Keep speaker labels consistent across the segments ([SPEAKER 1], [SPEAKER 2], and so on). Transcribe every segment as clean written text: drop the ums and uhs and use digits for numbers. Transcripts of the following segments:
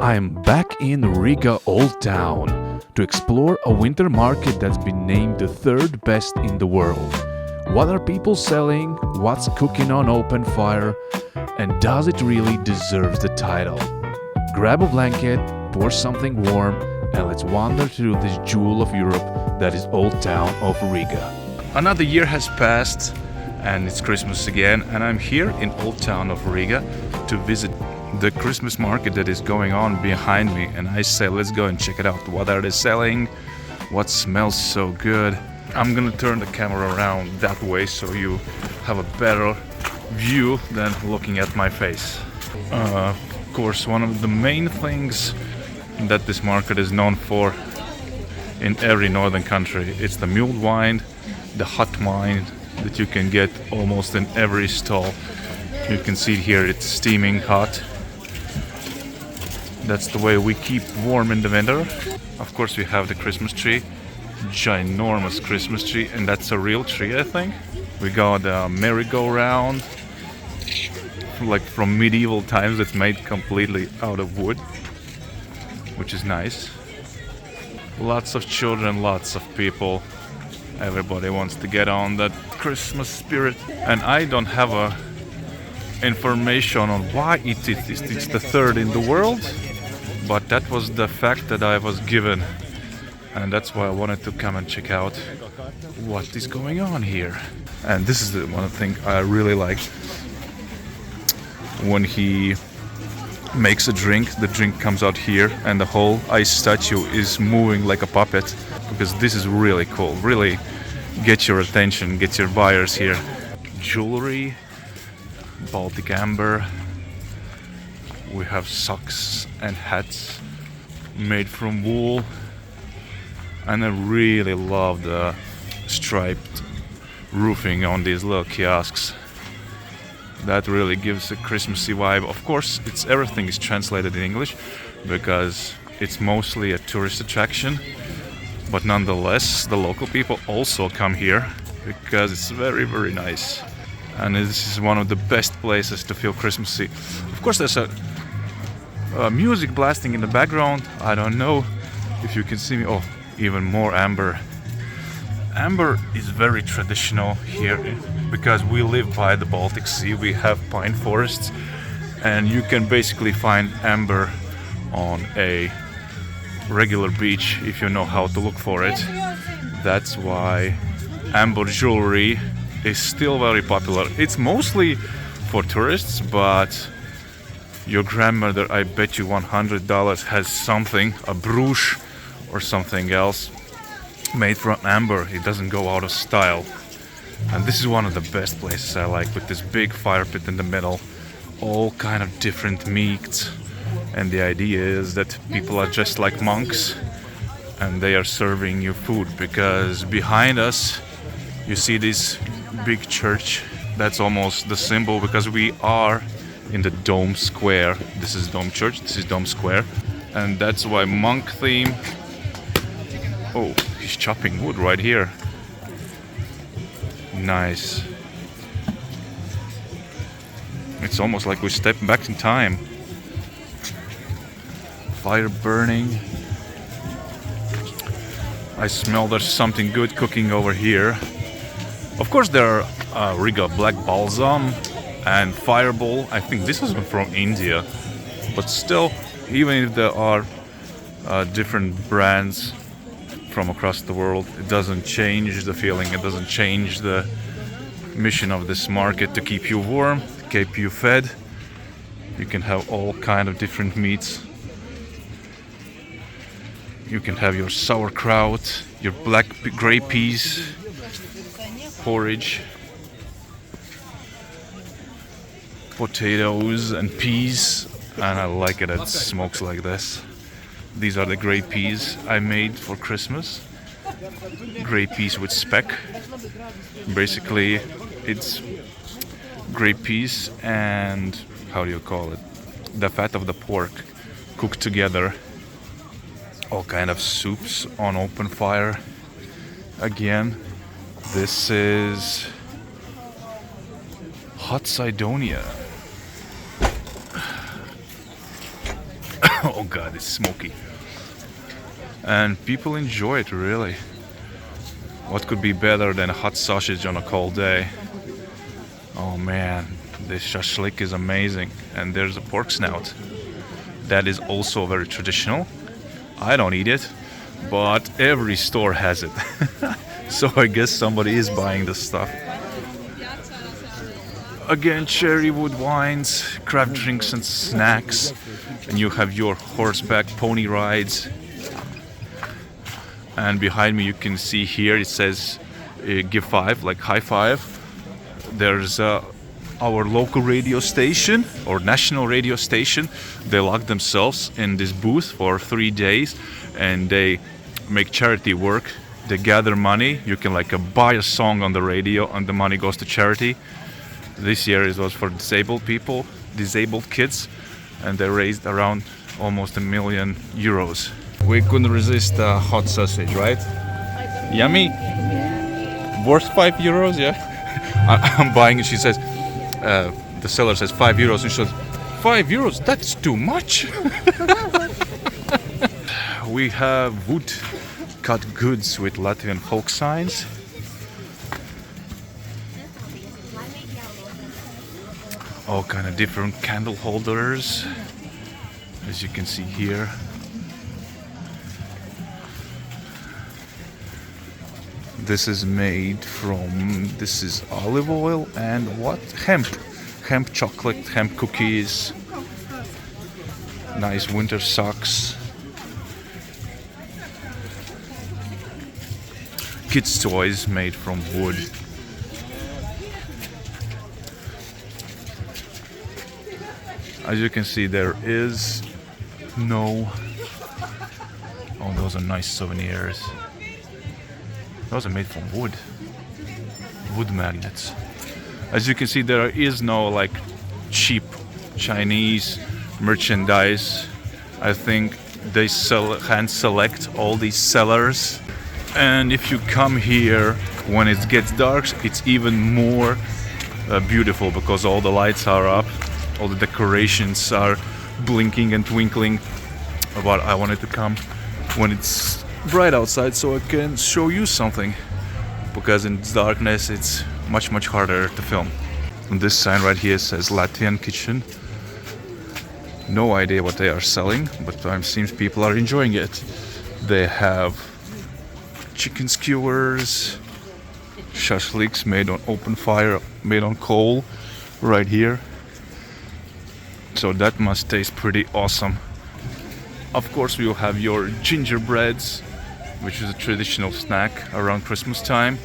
[SPEAKER 1] I'm back in Riga Old Town to explore a winter market that's been named the third best in the world. What are people selling? What's cooking on open fire? And does it really deserve the title? Grab a blanket, pour something warm, and let's wander through this jewel of Europe that is Old Town of Riga. Another year has passed and it's Christmas again, and I'm here in Old Town of Riga to visit the Christmas market that is going on behind me, and I say let's go and check it out. What are they selling? What smells so good? I'm gonna turn the camera around that way so you have a better view than looking at my face. Of course, one of the main things that this market is known for in every northern country, it's the mulled wine, the hot wine that you can get almost in every stall. You can see here it's steaming hot. That's the way we keep warm in the winter. Of course, we have the Christmas tree, ginormous Christmas tree, and that's a real tree, I think. We got a merry-go-round, like from medieval times. It's made completely out of wood, which is nice. Lots of children, lots of people. Everybody wants to get on that Christmas spirit, and I don't have a information on why it's the third in the world, but that was the fact that I was given, and that's why I wanted to come and check out what is going on here. And this is the one thing I really like. When he makes a drink, the drink comes out here and the whole ice statue is moving like a puppet, because this is really cool. Really get your attention, get your buyers here. Jewelry, Baltic amber. We have socks and hats made from wool, and I really love the striped roofing on these little kiosks. That really gives a Christmassy vibe. Of course, everything is translated in English because it's mostly a tourist attraction, but nonetheless the local people also come here because it's very, very nice. And this is one of the best places to feel Christmassy. Of course, there's a music blasting in the background. I don't know if you can see me. Oh, even more amber. Amber is very traditional here because we live by the Baltic Sea. We have pine forests, and you can basically find amber on a regular beach if you know how to look for it. That's why amber jewelry is still very popular. It's mostly for tourists, but your grandmother, I bet you $100, has something, a brooch or something else made from amber. It doesn't go out of style. And this is one of the best places I like, with this big fire pit in the middle, all kind of different meats. And the idea is that people are just like monks and they are serving you food, because behind us you see this big church. That's almost the symbol, because we are in the Dome Square. This is Dome Church, this is Dome Square, and that's why monk theme. Oh, he's chopping wood right here. Nice. It's almost like we stepped back in time. Fire burning. I smell there's something good cooking over here. Of course, there are Riga Black Balsam and Fireball. I think this is from India, but still, even if there are different brands from across the world, it doesn't change the feeling. It doesn't change the mission of this market to keep you warm, to keep you fed. You can have all kind of different meats. You can have your sauerkraut, your grey peas, porridge, potatoes and peas, and I like it. It smokes like this. These are the grey peas I made for Christmas. Grey peas with speck. Basically, it's grey peas and, how do you call it, the fat of the pork cooked together. All kind of soups on open fire. Again, this is hot Sidonia. Oh god, it's smoky. And people enjoy it, really. What could be better than a hot sausage on a cold day? Oh man, this shashlik is amazing. And there's a pork snout. That is also very traditional. I don't eat it, but every store has it. So I guess somebody is buying this stuff. Again, cherry wood wines, craft drinks and snacks. And you have your horseback pony rides. And behind me you can see here it says give five, like high five. There's our local radio station or national radio station. They lock themselves in this booth for 3 days and they make charity work. They gather money. You can like buy a song on the radio and the money goes to charity. This year it was for disabled people, disabled kids, and they raised around almost €1,000,000. We couldn't resist a hot sausage, right? Yummy? Worth €5, yeah? I'm buying it, she says, the seller says €5 and she says, €5, that's too much. We have wood cut goods with Latvian folk signs. All kind of different candle holders, as you can see here. This is made from, this is olive oil and what? Hemp. Hemp chocolate, hemp cookies. Nice winter socks. Kids' toys made from wood. As you can see, there is no... Oh, those are nice souvenirs. Those are made from wood. Wood magnets. As you can see, there is no like cheap Chinese merchandise. I think they hand select all these sellers. And if you come here when it gets dark, it's even more beautiful because all the lights are up, all the decorations are blinking and twinkling. But I wanted to come when it's bright outside so I can show you something, because in darkness it's much harder to film. And this sign right here says Latvian kitchen. No idea what they are selling, but it seems people are enjoying it. They have chicken skewers, shashliks made on open fire, made on coal right here. So that must taste pretty awesome. Of course, we will have your gingerbreads, which is a traditional snack around Christmas time.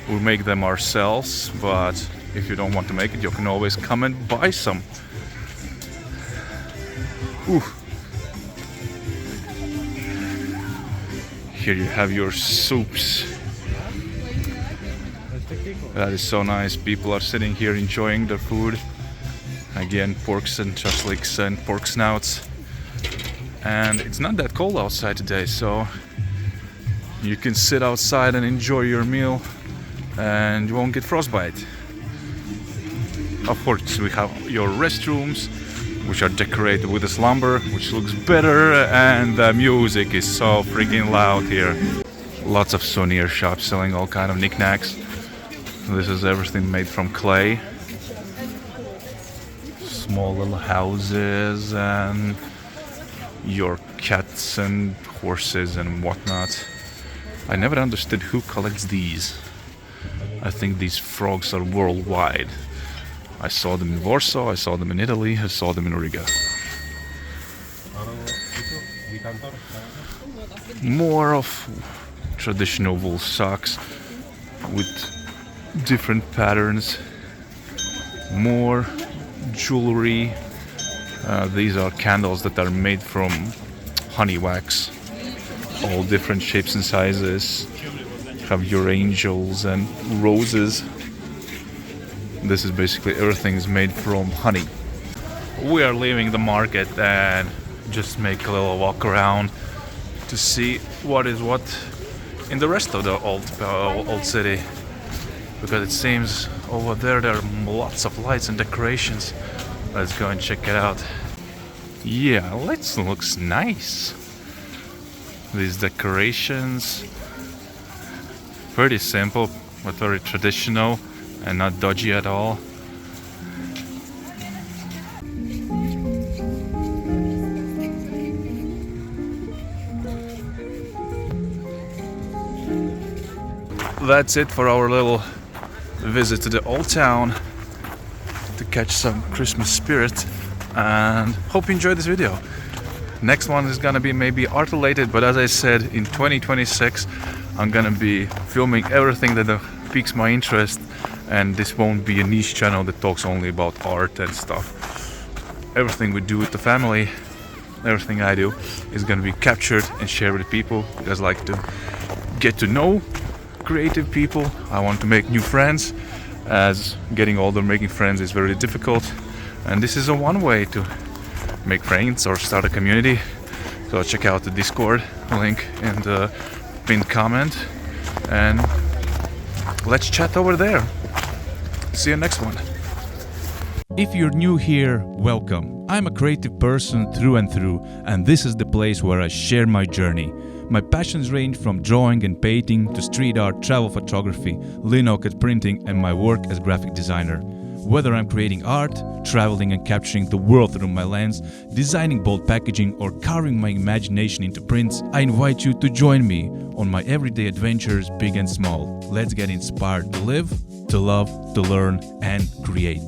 [SPEAKER 1] We'll make them ourselves, but if you don't want to make it, you can always come and buy some. Ooh. Here you have your soups. That is so nice. People are sitting here enjoying their food. Again, porks and shashliks and pork snouts. And it's not that cold outside today, so you can sit outside and enjoy your meal and you won't get frostbite. Of course, we have your restrooms, which are decorated with this lumber, which looks better, and the music is so freaking loud here. Lots of souvenir shops selling all kind of knickknacks. This is everything made from clay. Small little houses and your cats and horses and whatnot. I never understood who collects these. I think these frogs are worldwide. I saw them in Warsaw, I saw them in Italy, I saw them in Riga. More of traditional wool socks with different patterns. More jewelry. These are candles that are made from honey wax. All different shapes and sizes. Have your angels and roses. This is basically everything is made from honey. We are leaving the market and just make a little walk around to see what is what in the rest of the old city, because it seems over there are lots of lights and decorations. Let's go and check it out. Yeah, looks nice. These decorations, pretty simple but very traditional and not dodgy at all. That's it for our little visit to the old town to catch some Christmas spirit, and hope you enjoyed this video. Next one is gonna be maybe art related, but as I said, in 2026 I'm gonna be filming everything that piques my interest, and this won't be a niche channel that talks only about art and stuff. Everything we do with the family, everything I do is gonna be captured and shared with people, because I like to get to know creative people. I want to make new friends, as getting older making friends is very difficult, and this is a one way to make friends or start a community. So check out the Discord link in the pinned comment and let's chat over there. See you next one. If you're new here, welcome. I'm a creative person through and through, and this is the place where I share my journey. My passions range from drawing and painting to street art, travel photography, linocut printing, and my work as graphic designer. Whether I'm creating art, traveling and capturing the world through my lens, designing bold packaging, or carving my imagination into prints, I invite you to join me on my everyday adventures, big and small. Let's get inspired to live, to love, to learn, and create.